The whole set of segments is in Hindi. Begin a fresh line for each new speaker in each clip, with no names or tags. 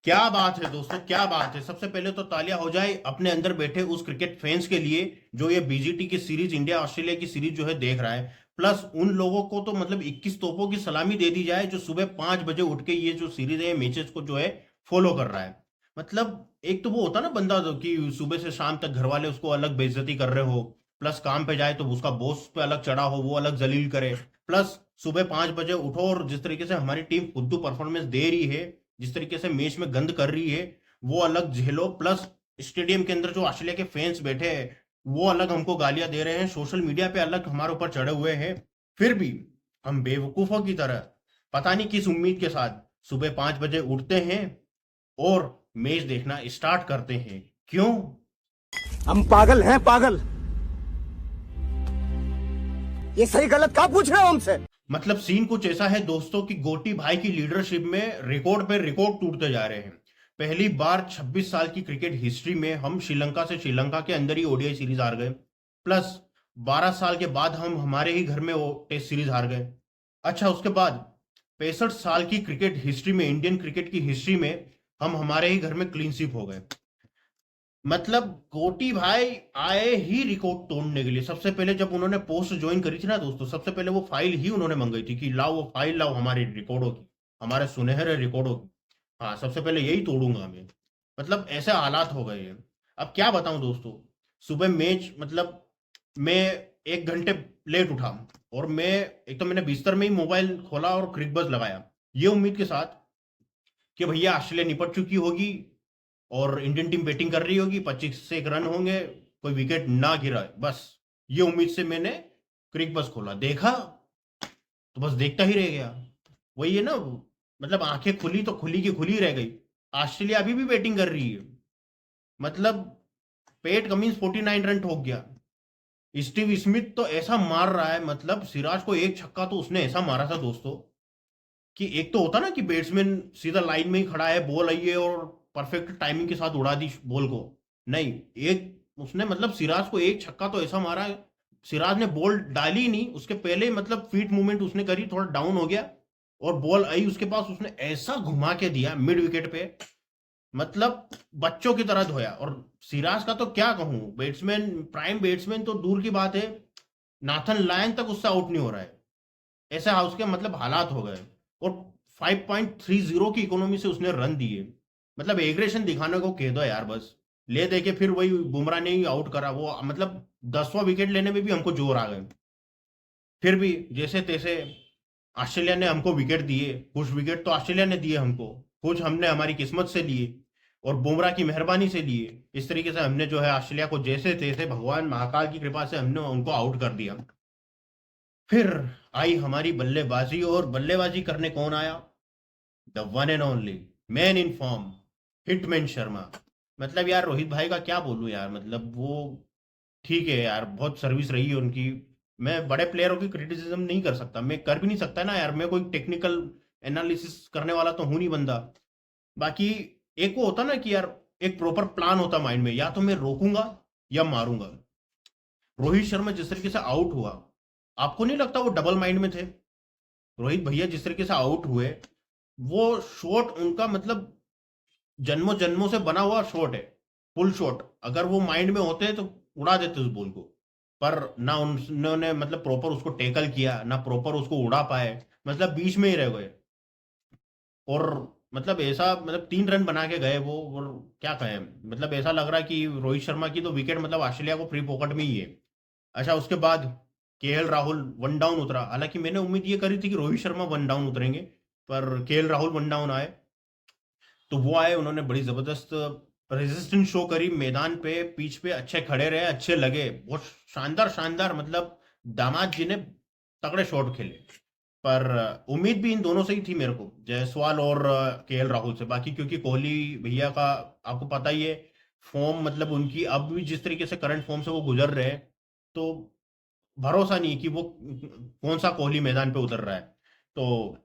क्या बात है दोस्तों, क्या बात है। सबसे पहले तो तालियां हो जाए अपने अंदर बैठे उस क्रिकेट फैंस के लिए जो ये बीजीटी की सीरीज, इंडिया ऑस्ट्रेलिया की सीरीज जो है देख रहा है। प्लस उन लोगों को तो मतलब 21 तोपों की सलामी दे दी जाए जो सुबह 5 बजे उठ के ये जो सीरीज है, मैचेस को जो है फॉलो कर रहा है। मतलब एक तो वो होता ना बंदा जो कि सुबह से शाम तक घर वाले उसको अलग बेइज्जती कर रहे हो, प्लस काम पे जाए तो उसका बॉस पे अलग चढ़ा हो, वो अलग जलील करे। प्लस सुबह 5 बजे उठो और जिस तरीके से हमारी टीम खुद परफॉर्मेंस दे रही है, जिस तरीके से मैच में गंद कर रही है, वो अलग झेलो। प्लस स्टेडियम के अंदर जो ऑस्ट्रेलिया के फैंस बैठे हैं वो अलग हमको गालियां दे रहे हैं, सोशल मीडिया पे अलग हमारे ऊपर चढ़े हुए हैं। फिर भी हम बेवकूफों की तरह पता नहीं किस उम्मीद के साथ सुबह 5 बजे उठते हैं और मैच देखना स्टार्ट करते हैं। क्यों?
हम पागल हैं पागल। ये सही गलत क्या पूछ रहे हो हमसे।
मतलब सीन कुछ ऐसा है दोस्तों कि गोटी भाई की लीडरशिप में रिकॉर्ड पे रिकॉर्ड टूटते जा रहे हैं। पहली बार 26 साल की क्रिकेट हिस्ट्री में हम श्रीलंका के अंदर ही ओडीआई सीरीज हार गए। प्लस 12 साल के बाद हम हमारे ही घर में वो टेस्ट सीरीज हार गए। अच्छा, उसके बाद 65 साल की क्रिकेट हिस्ट्री में, इंडियन क्रिकेट की हिस्ट्री में हम हमारे ही घर में क्लीन स्वीप हो गए। मतलब गोटी भाई आए ही रिकॉर्ड तोड़ने के लिए। सबसे पहले जब उन्होंने पोस्ट ज्वाइन करी थी ना दोस्तों, सबसे पहले वो फाइल ही उन्होंने मंगाई थी कि लाओ वो फाइल लाओ हमारे रिकॉर्डों की, हमारे सुनहरे रिकॉर्डों की। हाँ, सबसे पहले यही तोड़ूंगा मैं। मतलब ऐसे हालात हो गए हैं। अब क्या बताऊं दोस्तों, सुबह मैच मतलब मैं 1 घंटे लेट उठा और मैं एक तो मैंने बिस्तर में ही मोबाइल खोला और क्रिकबज़ लगाया, ये उम्मीद के साथ कि भैया ऑस्ट्रेलिया निपट चुकी होगी और इंडियन टीम बैटिंग कर रही होगी, 25 से 1 रन होंगे, कोई विकेट ना गिरा है, बस ये उम्मीद से मैंने क्रिक बस खोला, देखा तो बस देखता ही रह गया। वही है ना, मतलब आंखें खुली तो खुली की खुली रह गई। ऑस्ट्रेलिया अभी भी बैटिंग कर रही है। मतलब पेट कमिंस 49 रन ठोक गया। स्टीव स्मिथ तो ऐसा मार रहा है, मतलब सिराज को एक छक्का तो उसने ऐसा मारा था दोस्तों कि एक तो होता ना कि बैट्समैन सीधा लाइन में ही खड़ा है, बॉल आई है और परफेक्ट टाइमिंग के साथ उड़ा दी बॉल को। नहीं, एक उसने मतलब सिराज को एक छक्का तो ऐसा मारा है, सिराज ने बॉल डाली ही नहीं, उसके पहले ही मतलब फीट मूवमेंट उसने करी, थोड़ा डाउन हो गया और बॉल आई उसके पास, उसने ऐसा घुमा के दिया मिड विकेट पे। मतलब बच्चों की तरह धोया। और सिराज का तो क्या कहूं, बैट्समैन, प्राइम बैट्समैन तो दूर की बात है, नाथन लायन तक उससे आउट नहीं हो रहा है। ऐसे हाउस के मतलब हालात हो गए। और 5.30 की इकोनॉमी से उसने रन दिए। मतलब एग्रेशन दिखाने को कह दो यार बस। ले दे के फिर वही बुमराह ने ही आउट करा, वो मतलब 10वां विकेट लेने में भी हमको जोर आ गए। फिर भी जैसे तैसे ऑस्ट्रेलिया ने हमको विकेट दिए। कुछ विकेट तो ऑस्ट्रेलिया ने दिए हमको, कुछ हमने हमारी किस्मत से लिए और बुमराह की मेहरबानी से लिए। इस तरीके से हमने जो है ऑस्ट्रेलिया को जैसे तैसे भगवान महाकाल की कृपा से हमने उनको आउट कर दिया। फिर आई हमारी बल्लेबाजी, और बल्लेबाजी करने कौन आया? The one and only man in form, hitman Sharma. मतलब यार रोहित भाई का क्या बोलूं यार, मतलब वो ठीक है यार, बहुत सर्विस रही है उनकी। मैं बड़े प्लेयरों की क्रिटिसिज्म नहीं कर सकता, मैं कर भी नहीं सकता ना यार, मैं कोई टेक्निकल एनालिसिस करने वाला तो हूं नहीं बंदा। बाकी एक वो होता ना कि यार एक प्रॉपर प्लान होता माइंड में, या तो मैं रोकूंगा या मारूंगा। रोहित शर्मा जिस तरीके से आउट हुआ, आपको नहीं लगता वो डबल माइंड में थे? रोहित भैया जिस तरीके से आउट हुए, वो शॉट उनका मतलब जन्मों जन्मों से बना हुआ शॉट है, फुल शॉट। अगर वो माइंड में होते तो उड़ा देते उस बॉल को। पर ना उन्होंने मतलब प्रॉपर उसको टेकल किया, ना प्रॉपर उसको उड़ा पाए, मतलब बीच में ही रह गए। और मतलब ऐसा, मतलब 3 रन बना के गए वो। और क्या कहें, मतलब ऐसा लग रहा है कि रोहित शर्मा की तो विकेट मतलब ऑस्ट्रेलिया को फ्री पॉकेट में ही है। अच्छा, उसके बाद केएल राहुल वन डाउन उतरा। हालांकि मैंने उम्मीद ये करी थी कि रोहित शर्मा वन डाउन उतरेंगे, पर केएल राहुल वन डाउन आए। तो वो आए, उन्होंने बड़ी जबरदस्त रेजिस्टेंस शो करी मैदान पे, पिच पे अच्छे खड़े रहे, अच्छे लगे, बहुत शानदार शानदार। मतलब दामाद जी ने तगड़े शॉट खेले। पर उम्मीद भी इन दोनों से ही थी मेरे को, जायसवाल और केएल राहुल से। बाकी क्योंकि कोहली भैया का आपको पता ही है, फॉर्म मतलब उनकी अब भी जिस तरीके से करंट फॉर्म से वो गुजर रहे हैं, तो भरोसा नहीं कि वो कौन सा कोहली मैदान पे उतर रहा है। तो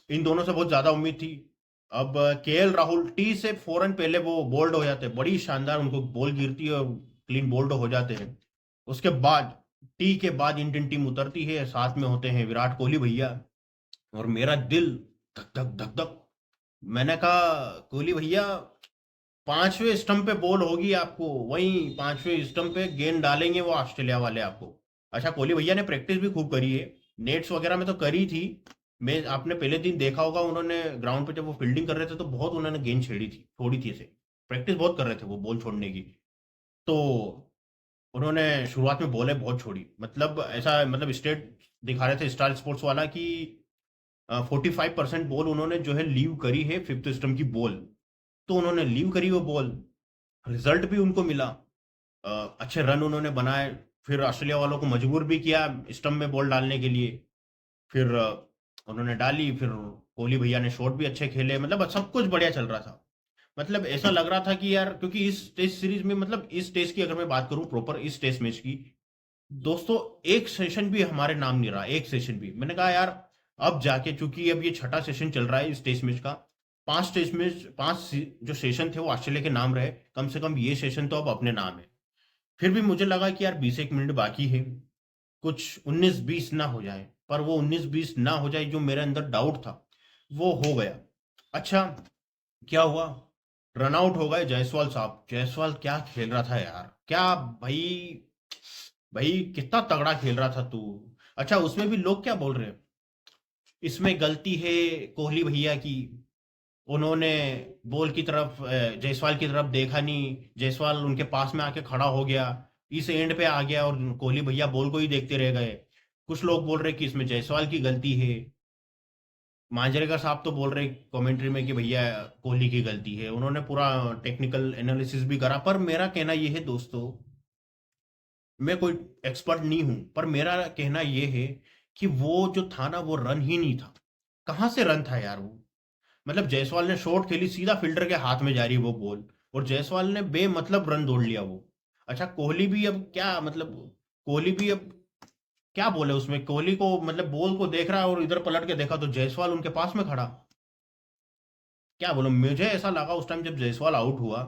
इन दोनों से बहुत ज्यादा उम्मीद थी। अब केएल राहुल टी से फौरन पहले वो बोल्ड हो जाते हैं, बड़ी शानदार उनको बॉल गिरती है और क्लीन बोल्ड हो जाते हैं। उसके बाद टी के बाद इंडियन टीम उतरती है, साथ में होते हैं विराट कोहली भैया। और मेरा दिल धक धक धक धक मैंने कहा कोहली भैया 5वें स्टंप पे बॉल होगी आपको, वहीं 5वें स्टंप पे गेंद डालेंगे वो ऑस्ट्रेलिया वाले आपको। अच्छा, कोहली भैया ने प्रैक्टिस भी खूब करी है, नेट्स वगैरह में तो करी थी। मैं आपने पहले दिन देखा होगा, उन्होंने ग्राउंड पे जब वो फील्डिंग कर रहे थे तो बहुत उन्होंने गेंद छोड़ी थी ऐसे, प्रैक्टिस बहुत कर रहे थे वो बॉल छोड़ने की। तो उन्होंने शुरुआत में बॉलें बहुत छोड़ी, मतलब ऐसा, मतलब स्टेट दिखा रहे थे स्टार स्पोर्ट्स वाला कि 45% बॉल उन्होंने जो है लीव करी है फिफ्थ स्टंप की बॉल। तो उन्होंने लीव करी वो बॉल, रिजल्ट भी उनको मिला। अच्छे रन उन्होंने बनाए, फिर ऑस्ट्रेलिया वालों को मजबूर भी किया स्टंप में बॉल डालने के लिए। फिर उन्होंने डाली, फिर कोहली भैया ने शॉट भी अच्छे खेले, मतलब सब कुछ बढ़िया चल रहा था। मतलब ऐसा लग रहा था कि यार, क्योंकि इस टेस्ट सीरीज में, मतलब इस टेस्ट की अगर मैं बात करूं प्रॉपर इस टेस्ट मैच की, दोस्तों एक सेशन भी हमारे नाम नहीं रहा, एक सेशन भी। मैंने कहा यार अब जाके, चूंकि अब ये छठा सेशन चल रहा है इस टेस्ट मैच का, पांच टेस्ट मैच, जो सेशन थे वो ऑस्ट्रेलिया के नाम रहे, कम से कम ये सेशन तो अब अपने नाम है। फिर भी मुझे लगा कि यार 20 एक मिनट बाकी है, कुछ 19-20 ना हो जाए, पर वो 19-20 ना हो जाए जो मेरे अंदर डाउट था वो हो गया। अच्छा, क्या हुआ, रन आउट हो गए जायसवाल साहब। जायसवाल क्या खेल रहा था यार, क्या भाई, भाई कितना तगड़ा खेल रहा था तू। अच्छा, उसमें भी लोग क्या बोल रहे हैं, इसमें गलती है कोहली भैया की, उन्होंने बॉल की तरफ जायसवाल की तरफ देखा नहीं, जायसवाल उनके पास में आके खड़ा हो गया, इस एंड पे आ गया और कोहली भैया बॉल को ही देखते रह गए। कुछ लोग बोल रहे कि इसमें जायसवाल की गलती है, मांजरेकर साहब तो बोल रहे कमेंट्री में कि भैया कोहली की गलती है, उन्होंने पूरा टेक्निकल एनालिसिस भी करा। पर मेरा कहना यह है दोस्तों, मैं कोई एक्सपर्ट नहीं हूं, पर मेरा कहना यह है कि वो जो था ना, वो रन ही नहीं था। कहां से रन था यार वो, मतलब जायसवाल ने शॉट खेली, सीधा फील्डर के हाथ में जा रही वो बॉल, और जायसवाल ने बेमतलब रन दौड़ लिया वो। अच्छा, कोहली भी अब क्या, मतलब कोहली भी अब क्या बोले उसमें, कोहली को मतलब बॉल को देख रहा है और इधर पलट के देखा तो जायसवाल उनके पास में खड़ा। क्या बोलो, मुझे ऐसा लगा उस टाइम जब जायसवाल आउट हुआ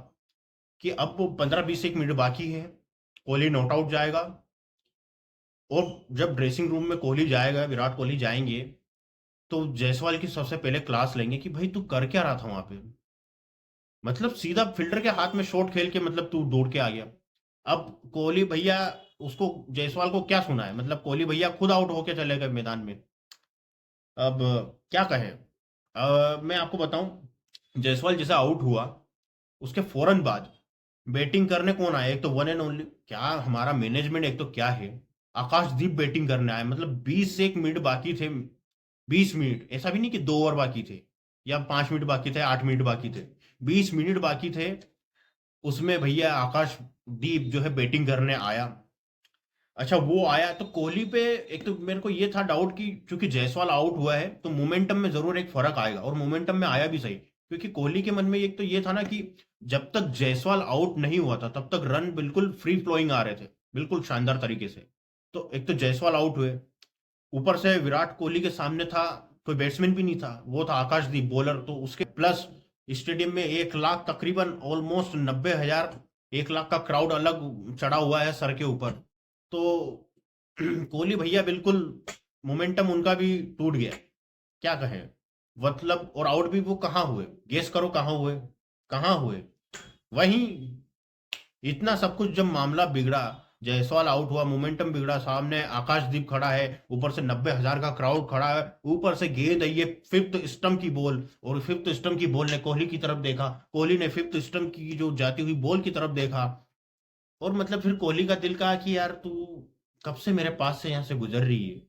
कि अब वो 15-20 एक मिनट बाकी है, कोहली नॉट आउट जाएगा, और जब ड्रेसिंग रूम में कोहली जाएगा, विराट कोहली जाएंगे, तो जायसवाल की सबसे पहले क्लास लेंगे कि भाई तू कर क्या रहा था वहां पे, मतलब सीधा फील्डर के हाथ में शॉट खेल के मतलब तू दौड़ के आ गया। अब कोहली भैया, उसको जायसवाल को क्या सुना है, मतलब कोहली भैया खुद आउट होके चले गए मैदान में। अब क्या कहें, मैं आपको बताऊं, जायसवाल जैसा आउट हुआ, उसके फौरन बाद बैटिंग करने कौन आया, एक तो वन एंड ओनली, क्या हमारा मैनेजमेंट एक तो क्या है, आकाशदीप बैटिंग करने आए। मतलब 20 एक मिनट बाकी थे, 20 मिनट, ऐसा भी नहीं कि 2 ओवर बाकी थे या 5 मिनट बाकी थे, 8 मिनट बाकी थे, 20 मिनट बाकी थे। उसमें भैया आकाशदीप जो है बैटिंग करने आया। अच्छा, वो आया तो कोहली पे, एक तो मेरे को ये था डाउट कि क्योंकि जायसवाल आउट हुआ है तो मोमेंटम में जरूर एक फर्क आएगा, और मोमेंटम में आया भी सही, क्योंकि कोहली के मन में एक तो ये था ना कि जब तक जायसवाल आउट नहीं हुआ था तब तक रन बिल्कुल फ्री फ्लोइंग आ रहे थे, बिल्कुल शानदार तरीके से। तो एक तो जायसवाल आउट हुए, ऊपर से विराट कोहली के सामने था, कोई बैट्समैन भी नहीं था, वो था आकाशदीप बॉलर, तो उसके प्लस स्टेडियम में 1 लाख तकरीबन ऑलमोस्ट 90,000, 1 लाख का क्राउड अलग चढ़ा हुआ है सर के ऊपर। तो कोहली भैया बिल्कुल मोमेंटम उनका भी टूट गया, क्या कहें, मतलब। और आउट भी वो कहाँ हुए, गेस करो कहाँ हुए, कहाँ हुए, वहीं। इतना सब कुछ जब मामला बिगड़ा, जायसवाल आउट हुआ, मोमेंटम बिगड़ा, सामने आकाशदीप खड़ा है, ऊपर से 90,000 का क्राउड खड़ा है, ऊपर से गेंद है ये फिफ्थ स्टंप की बॉल, और फिफ्थ स्टंप की बॉल ने कोहली की तरफ देखा, कोहली ने फिफ्थ स्टंप की जो जाती हुई बॉल की तरफ देखा, और मतलब फिर कोहली का दिल कहा कि यार तू कब से मेरे पास से यहां से गुजर रही है,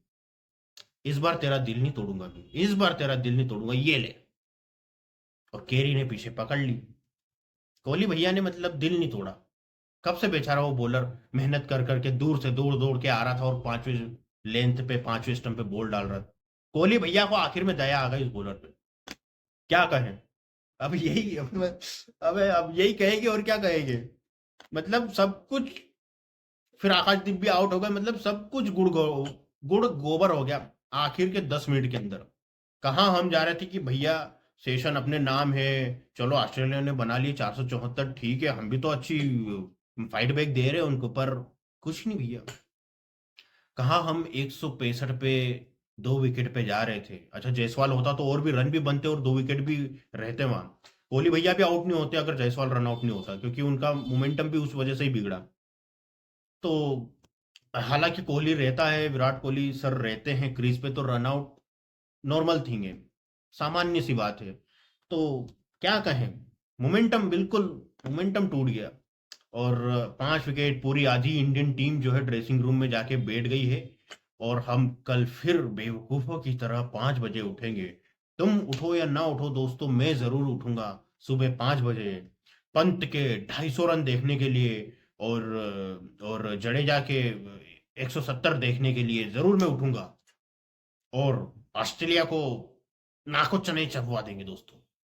इस बार तेरा दिल नहीं तोड़ूंगा मैं, इस बार तेरा दिल नहीं तोड़ूंगा, ये ले। और केरी ने पीछे पकड़ ली, कोहली भैया ने मतलब दिल नहीं तोड़ा। कब से बेचारा वो बॉलर मेहनत कर करके दूर से दौड़ दौड़ के आ रहा था, और 5वें लेंथ पे 5वें स्टंप पे बॉल डाल रहा था। कोहली भैया को आखिर में दया आ गई इस बॉलर पे, क्या कहें। अब यही अब यही कहेंगे और क्या कहेंगे, मतलब सब कुछ। फिर आकाशदीप भी आउट हो गए, मतलब सब कुछ गुड़ गोबर हो गया आखिर के 10 मिनट के अंदर। कहाँ हम जा रहे थे कि भैया सेशन अपने नाम है, चलो ऑस्ट्रेलिया ने बना लिए 474, ठीक है, हम भी तो अच्छी फाइट बैक दे रहे हैं उनको, पर कुछ नहीं भैया। कहाँ हम 165 पे 2 विकेट पे जा रहे थे। अच्छा जायसवाल होता तो और भी रन भी बनते और 2 विकेट भी रहते वहां। कोहली भैया भी आउट नहीं होते अगर जायसवाल रन आउट नहीं होता, क्योंकि उनका मोमेंटम भी उस वजह से ही बिगड़ा। तो हालांकि कोहली रहता है, विराट कोहली सर रहते हैं क्रीज पे, तो रन आउट नॉर्मल थिंग है, सामान्य सी बात है। तो क्या कहें, मोमेंटम बिल्कुल, मोमेंटम टूट गया। और 5 विकेट, पूरी आधी इंडियन टीम जो है ड्रेसिंग रूम में जाके बैठ गई है। और हम कल फिर बेवकूफों की तरह 5 बजे उठेंगे। तुम उठो या ना उठो दोस्तों, मैं जरूर उठूंगा सुबह 5 बजे, पंत के 250 रन देखने के लिए। और जडेजा के 170 देखने के लिए जरूर मैं उठूंगा। और ऑस्ट्रेलिया को नाको चने चबवा देंगे दोस्तों।